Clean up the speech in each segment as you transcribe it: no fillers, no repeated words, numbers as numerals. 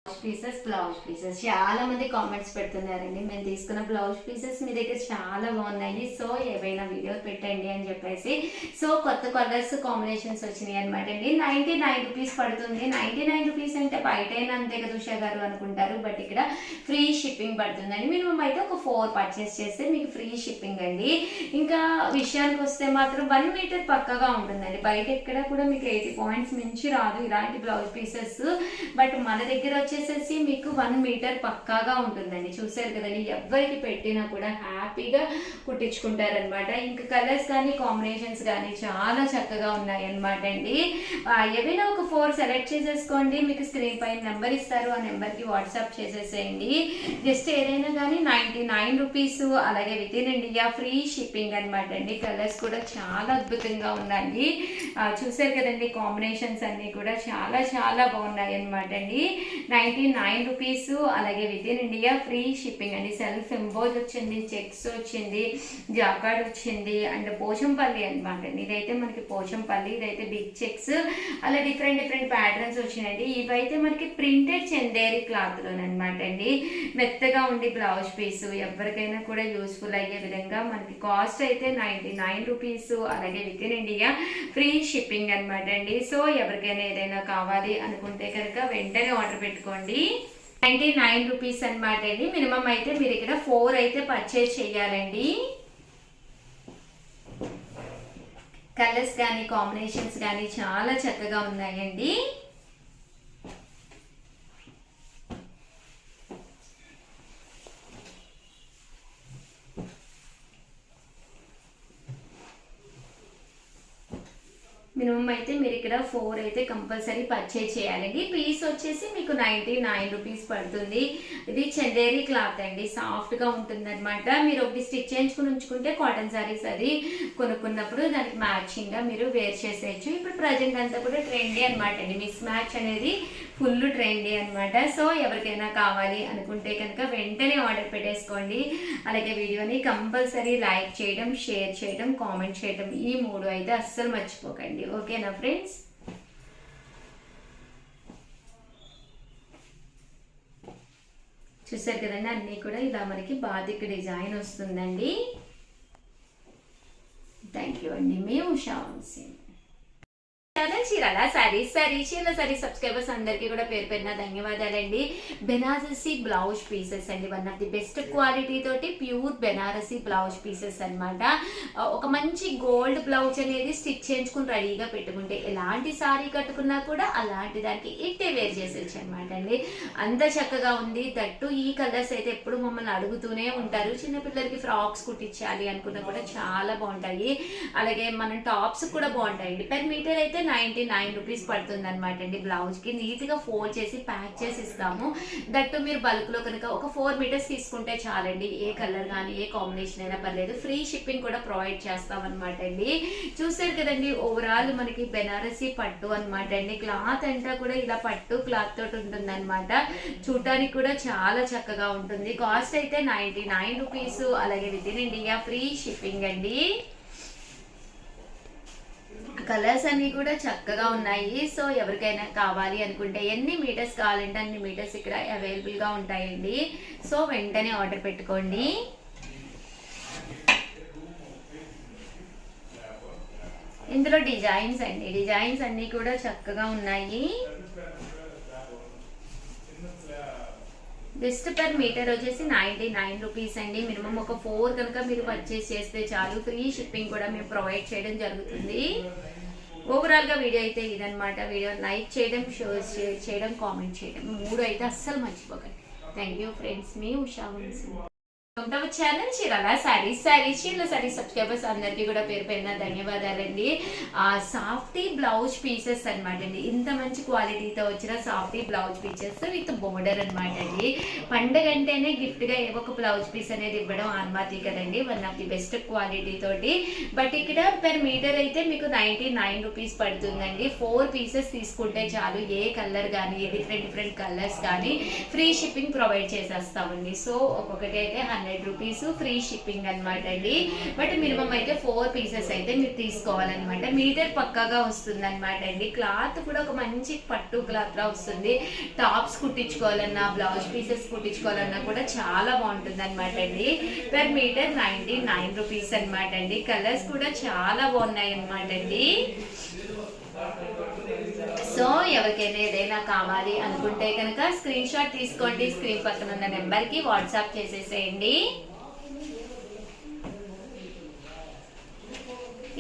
Blouse pieces చాలా మంది comments పెడుతున్నారండి. మేము తీసుకున్న బ్లౌజ్ పీసెస్ మీ దగ్గర చాలా బాగున్నాయి, సో ఏవైనా వీడియో పెట్టండి అని చెప్పేసి. సో కొత్త కలర్స్ కాంబినేషన్స్ వచ్చినాయి అనమాట అండి. 99 రూపీస్ పడుతుంది. 99 రూపీస్ అంటే బయటైనా అంతే కదా ఉషా గారు అనుకుంటారు, బట్ ఇక్కడ ఫ్రీ షిప్పింగ్ పడుతుందండి. మినిమం అయితే ఒక 4 పర్చేస్ చేస్తే మీకు ఫ్రీ షిప్పింగ్ అండి. ఇంకా విషయానికి వస్తే మాత్రం 1 మీటర్ పక్కగా ఉంటుందండి. బయట ఎక్కడ కూడా మీకు 80 పాయింట్స్ మించి రాదు ఇలాంటి బ్లౌజ్ పీసెస్, బట్ మన దగ్గర వచ్చేసేసి మీకు 1 మీటర్ పక్కాగా ఉంటుందండి. చూసారు కదండి, ఎవరికి పెట్టినా కూడా హ్యాపీగా కుట్టించుకుంటారనమాట. ఇంకా కలర్స్ కానీ కాంబినేషన్స్ కానీ చాలా చక్కగా ఉన్నాయి అనమాట అండి. ఏవైనా ఒక 4 సెలెక్ట్ చేసేసుకోండి. మీకు స్క్రీన్ పైన నెంబర్ ఇస్తారు, ఆ నెంబర్కి వాట్సాప్ చేసేసేయండి. జస్ట్ ఏదైనా కానీ 99 రూపీస్, అలాగే within India free shipping అనమాట అండి. కలర్స్ కూడా చాలా అద్భుతంగా ఉన్నాయి. చూసారు కదండి, కాంబినేషన్స్ అన్నీ కూడా చాలా చాలా బాగున్నాయి అనమాట అండి. 99 రూపీస్, అలాగే within India free shipping అండి. సెల్ఫ్ ఎంబోజ్ వచ్చింది, చెక్స్ వచ్చింది, జాకార్డ్ వచ్చింది, అండ్ పోచంపల్లి అనమాట అండి. ఇదైతే మనకి పోచంపల్లి, ఇదైతే బిగ్ చెక్స్, అలా డిఫరెంట్ డిఫరెంట్ ప్యాటర్న్స్ వచ్చినాయండి. ఇవైతే మనకి ప్రింటెడ్ చందేరి క్లాత్లోనమాట అండి. మెత్తగా ఉండి బ్లౌజ్ పీస్ ఎవరికైనా కూడా యూస్ఫుల్ అయ్యే విధంగా మనకి కాస్ట్ అయితే 99 రూపీస్, అలాగే within India free shipping అనమాట అండి. సో ఎవరికైనా ఏదైనా కావాలి అనుకుంటే కనుక వెంటనే ఆర్డర్ పెట్టుకోండి. 99 రూపీస్ అనమాట అండి. మినిమం అయితే మీరు ఇక్కడ 4 అయితే పర్చేజ్ చేయాలండి. కలర్స్ కానీ కాంబినేషన్స్ కానీ చాలా చక్కగా ఉన్నాయండి. మినిమం అయితే మీరు ఇక్కడ 4 అయితే కంపల్సరీ పర్చేజ్ చేయాలండి. పీస్ వచ్చేసి మీకు 99 రూపీస్ పడుతుంది. ఇది చందేరి క్లాత్ అండి, సాఫ్ట్గా ఉంటుంది అనమాట. మీరు ఒకటి స్టిచ్ చేయించుకుని ఉంచుకుంటే కాటన్ శారీస్ అది కొనుక్కున్నప్పుడు దానికి మ్యాచింగ్గా మీరు వేర్ చేసేయచ్చు. ఇప్పుడు ప్రజెంట్ అంతా కూడా ట్రెండీ అనమాట అండి, మిస్ మ్యాచ్ అనేది ఫుల్ ట్రెండీ అనమాట. సో ఎవరికైనా కావాలి అనుకుంటే కనుక వెంటనే ఆర్డర్ పెట్టేసుకోండి. అలాగే వీడియోని కంపల్సరీ లైక్ చేయడం, షేర్ చేయడం, కామెంట్ చేయడం, ఈ 3 అయితే అస్సలు మర్చిపోకండి. ఓకేనా ఫ్రెండ్స్? చూసారు కదండి, అన్నీ కూడా ఇలా మనకి బాతిక్ డిజైన్ వస్తుందండి. థ్యాంక్ యూ అండి. మీ ఉషా వంశీ చీరాల సారీ సబ్స్క్రైబర్స్ అందరికీ కూడా పేరు పేరున ధన్యవాదాలండి. బెనారసీ బ్లౌజ్ పీసెస్ అండి, one of the best quality తోటి ప్యూర్ బెనారసీ బ్లౌజ్ పీసెస్ అనమాట. ఒక మంచి గోల్డ్ బ్లౌజ్ అనేది స్టిచ్ చేయించుకుని రెడీగా పెట్టుకుంటే ఎలాంటి సారీ కట్టుకున్నా కూడా అలాంటి దానికి ఇట్టే వేర్ చేసేయచ్చు అనమాట అండి. అంత చక్కగా ఉంది. దట్టు ఈ కలర్స్ అయితే ఎప్పుడు మమ్మల్ని అడుగుతూనే ఉంటారు. చిన్నపిల్లలకి ఫ్రాక్స్ కుట్టించాలి అనుకున్నా కూడా చాలా బాగుంటాయి. అలాగే మన టాప్స్ కూడా బాగుంటాయండి. పర్ మీటర్ అయితే 99 రూపీస్ పడుతుంది అనమాట అండి. బ్లౌజ్కి నీట్గా ఫోల్డ్ చేసి ప్యాక్ చేసి ఇస్తాము. దట్టు మీరు బల్క్లో కనుక ఒక 4 మీటర్స్ తీసుకుంటే చాలండి. ఏ కలర్ కానీ ఏ కాంబినేషన్ అయినా పర్లేదు. ఫ్రీ షిప్పింగ్ కూడా ప్రొవైడ్ చేస్తాం అనమాట అండి. చూసారు కదండి, ఓవరాల్ మనకి బెనారసీ పట్టు అనమాట అండి. క్లాత్ అంతా కూడా ఇలా పట్టు క్లాత్ తోటి ఉంటుంది అనమాట. చూడటానికి కూడా చాలా చక్కగా ఉంటుంది. కాస్ట్ అయితే 99 రూపీస్, అలాగే within India free shipping అండి. కలర్స్ అన్ని కూడా చక్కగా ఉన్నాయి. సో ఎవరికైనా కావాలి అనుకుంటే ఎన్ని మీటర్స్ కావాలంటే అన్ని మీటర్స్ ఇక్కడ అవైలబుల్గా ఉంటాయండి. సో వెంటనే ఆర్డర్ పెట్టుకోండి. ఇందులో డిజైన్స్ అండి, డిజైన్స్ అన్ని కూడా చక్కగా ఉన్నాయి. జస్ట్ పర్ మీటర్ వచ్చేసి 99 రూపీస్ అండి. మినిమం ఒక 4 కనుక మీరు పర్చేస్ చేస్తే చాలు. ఫ్రీ షిప్పింగ్ కూడా మేము ప్రొవైడ్ చేయడం జరుగుతుంది. ఓవరాల్గా వీడియో అయితే ఇదనమాట. వీడియో లైక్ చేయడం, షేర్ చేయడం, కామెంట్ చేయడం, 3 అయితే అస్సలు మర్చిపోకండి. Thank you friends. మీ ఉషా వంశీ ఛానల్ చీరాల చీరల సారీ సబ్స్క్రైబర్స్ అందరికీ కూడా పేరు పేరున ధన్యవాదాలండి. సాఫ్టీ బ్లౌజ్ పీసెస్ అనమాట అండి. ఇంత మంచి క్వాలిటీతో వచ్చిన softy blouse pieces with border అనమాట అండి. పండగ అంటేనే గిఫ్ట్గా ఏవో ఒక బ్లౌజ్ పీస్ అనేది ఇవ్వడం ఆన్మాతి కదండి. One of the best quality తోటి. బట్ ఇక్కడ పర్ మీటర్ అయితే మీకు 99 రూపీస్ పడుతుందండి. 4 పీసెస్ తీసుకుంటే చాలు. ఏ కలర్ కానీ డిఫరెంట్ కలర్స్ కానీ ఫ్రీ షిప్పింగ్ ప్రొవైడ్ చేసేస్తామండి. సో ఒక్కొక్కటి అయితే 100 100 రూపీస్ ఫ్రీ షిప్పింగ్ అనమాట అండి. బట్ మినిమం అయితే 4 పీసెస్ అయితే మీరు తీసుకోవాలన్నమాట. మీటర్ పక్కాగా వస్తుంది అనమాట అండి. క్లాత్ కూడా ఒక మంచి పట్టు క్లాత్ లా వస్తుంది. టాప్స్ కుట్టించుకోవాలన్నా, బ్లౌజ్ పీసెస్ కుట్టించుకోవాలన్నా కూడా చాలా బాగుంటుంది అనమాట అండి. పర్ మీటర్ 99 రూపీస్ అనమాట అండి. కలర్స్ కూడా చాలా బాగున్నాయి అనమాట అండి. సో ఎవరికైనా ఏదైనా కావాలి అనుకుంటే కనుక స్క్రీన్ షాట్ తీసుకోండి, స్క్రీన్ పక్కన ఉన్న నెంబర్కి వాట్సాప్ చేసేసేయండి.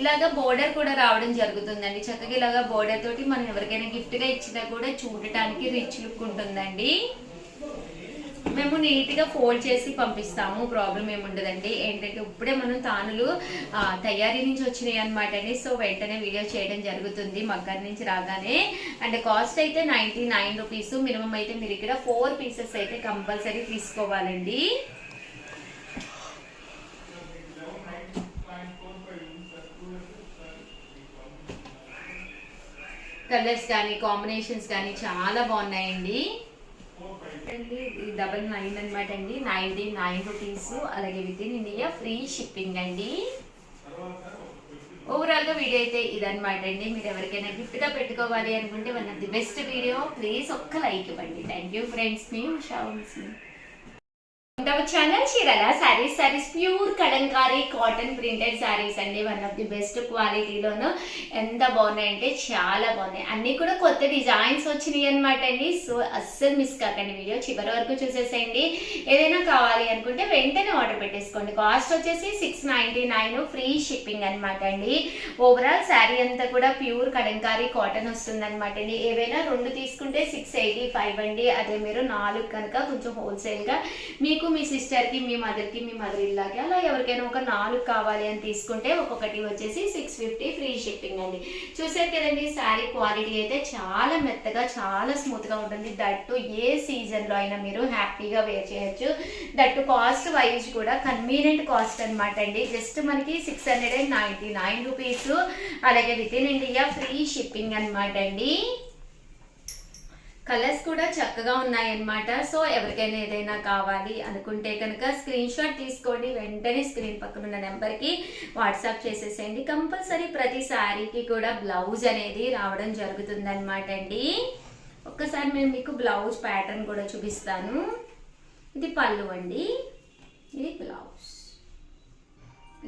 ఇలాగా బోర్డర్ కూడా రావడం జరుగుతుందండి. చక్కగా ఇలాగా బోర్డర్ తోటి మనం ఎవరికైనా గిఫ్ట్గా ఇచ్చినా కూడా చూడటానికి రిచ్ లుక్ ఉంటుందండి. మేము నీట్గా ఫోల్డ్ చేసి పంపిస్తాము, ప్రాబ్లం ఏముండదండి. ఏంటంటే ఇప్పుడే మనం తానులు తయారీ నుంచి వచ్చినాయి అనమాట అండి. సో వెంటనే వీడియో చేయడం జరుగుతుంది మగ్గర్ నుంచి రాగానే. అండ్ కాస్ట్ అయితే 99 రూపీస్. మినిమం అయితే మీరు ఇక్కడ 4 పీసెస్ అయితే కంపల్సరీ తీసుకోవాలండి. కలర్స్ కానీ కాంబినేషన్స్ కానీ చాలా బాగున్నాయండి. 99 అనమాట అండి. 99 రూపీస్. అలాగే within India free shipping అండి. ఓవరాల్ గా వీడియో అయితే ఇదనమాట అండి. మీరు ఎవరికైనా గిఫ్ట్ గా పెట్టుకోవాలి అనుకుంటే one of the best video. Please ఒక్క లైక్ ఇవ్వండి. Thank you friends. మీ ఉషా ఛానల్ చీరల saris pure Kalamkari cotton printed saris అండి. వన్ ఆఫ్ ది బెస్ట్ క్వాలిటీలోను ఎంత బాగున్నాయంటే చాలా బాగున్నాయి. అన్ని కూడా కొత్త డిజైన్స్ వచ్చినాయి అనమాట అండి. సో అస్సలు మిస్ కాకండి, వీడియో చివరి వరకు చూసేసేయండి. ఏదైనా కావాలి అనుకుంటే వెంటనే ఆర్డర్ పెట్టేసుకోండి. కాస్ట్ వచ్చేసి 699 ఫ్రీ షిప్పింగ్ అనమాట అండి. ఓవరాల్ శారీ అంతా కూడా ప్యూర్ కలంకారీ కాటన్ వస్తుంది అనమాట అండి. ఏవైనా 2 తీసుకుంటే 685 అండి. అదే మీరు 4 కనుక కొంచెం హోల్సేల్గా మీకు మీ సిస్టర్కి, మీ మదర్కి, మీ మదర్ ఇల్లాకి అలా ఎవరికైనా ఒక 4 కావాలి అని తీసుకుంటే ఒక్కొక్కటి వచ్చేసి 650 ఫ్రీ షిప్పింగ్ అండి. చూసారు కదండి, శారీ క్వాలిటీ అయితే చాలా మెత్తగా చాలా స్మూత్గా ఉంటుంది. దట్టు ఏ సీజన్లో అయినా మీరు హ్యాపీగా వేర్ చేయొచ్చు. దట్టు కాస్ట్ వైజ్ కూడా కన్వీనియంట్ కాస్ట్ అనమాట అండి. జస్ట్ మనకి 699 రూపీస్. అలాగే within India free shipping అనమాట అండి. కలర్స్ కూడా చక్కగా ఉన్నాయన్నమాట. సో ఎవరికైనా ఏదైనా కావాలి అనుకుంటే కనుక స్క్రీన్ షాట్ తీసుకోండి, వెంటనే స్క్రీన్ పక్కన ఉన్న నెంబర్కి వాట్సాప్ చేసేసేయండి. కంపల్సరీ ప్రతి శారీకి కూడా బ్లౌజ్ అనేది రావడం జరుగుతుంది అనమాట అండి. ఒక్కసారి నేను మీకు బ్లౌజ్ ప్యాటర్న్ కూడా చూపిస్తాను. ఇది పళ్ళు అండి, ఇది బ్లౌజ్,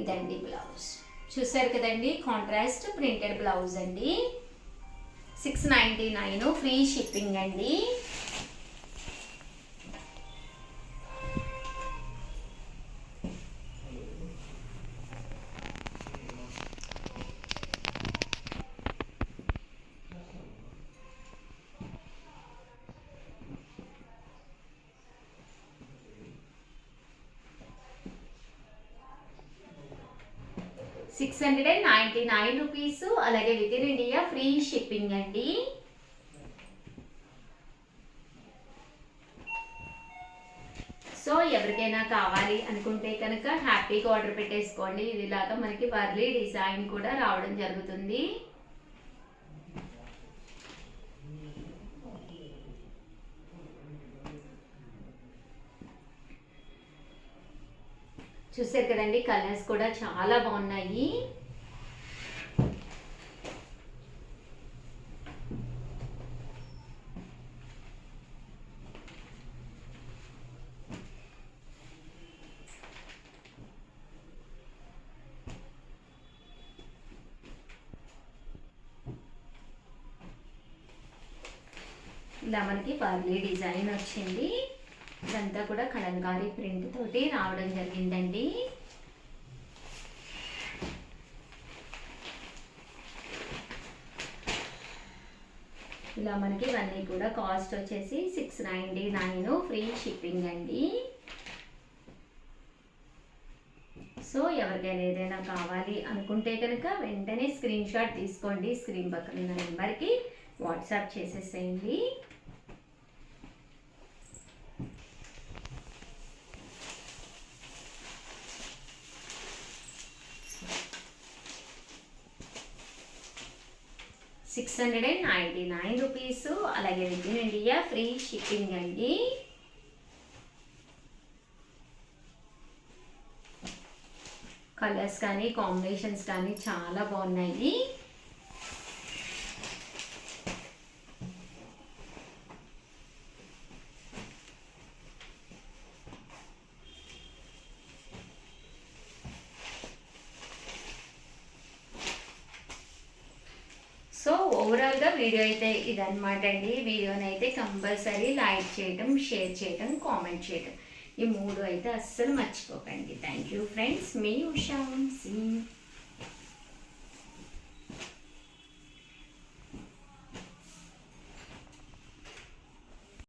ఇదండి బ్లౌజ్. చూసారు కదండి, కాంట్రాస్ట్ ప్రింటెడ్ బ్లౌజ్ అండి. 699 ఫ్రీ షిప్పింగ్ అండి. ₹699. అలాగే within India free shipping అండి. సో ఎవరికైనా కావాలి అనుకుంటే కనుక హ్యాపీగా ఆర్డర్ పెట్టేసుకోండి. ఇదిలాగా మనకి వర్లీ డిజైన్ కూడా రావడం జరుగుతుంది. చూసారు కదండి, కలర్స్ కూడా చాలా బాగున్నాయి. ఇలా మనకి పర్లీ డిజైన్ వచ్చింది. ఇదంతా కూడా కలంకారీ ప్రింట్ తోటి రావడం జరిగిందండి. ఇలా మనకి ఇవన్నీ కూడా కాస్ట్ వచ్చేసి 699 ఫ్రీ షిప్పింగ్ అండి. సో ఎవరికైనా ఏదైనా కావాలి అనుకుంటే కనుక వెంటనే స్క్రీన్ షాట్ తీసుకోండి, స్క్రీన్ పక్కన ఉన్న నెంబర్కి వాట్సాప్ చేసేసేయండి. ₹699. అలాగే within India free shipping అండి. కలర్స్ కానీ కాంబినేషన్స్ కానీ చాలా బాగున్నాయి. సో ఓవరాల్గా వీడియో అయితే ఇదన్నమాట అండి. వీడియోని అయితే కంపల్సరీ లైక్ చేయడం, షేర్ చేయడం, కామెంట్ చేయడం, ఈ 3 అయితే అస్సలు మర్చిపోకండి. థ్యాంక్ యూ ఫ్రెండ్స్, మీ ఉషా.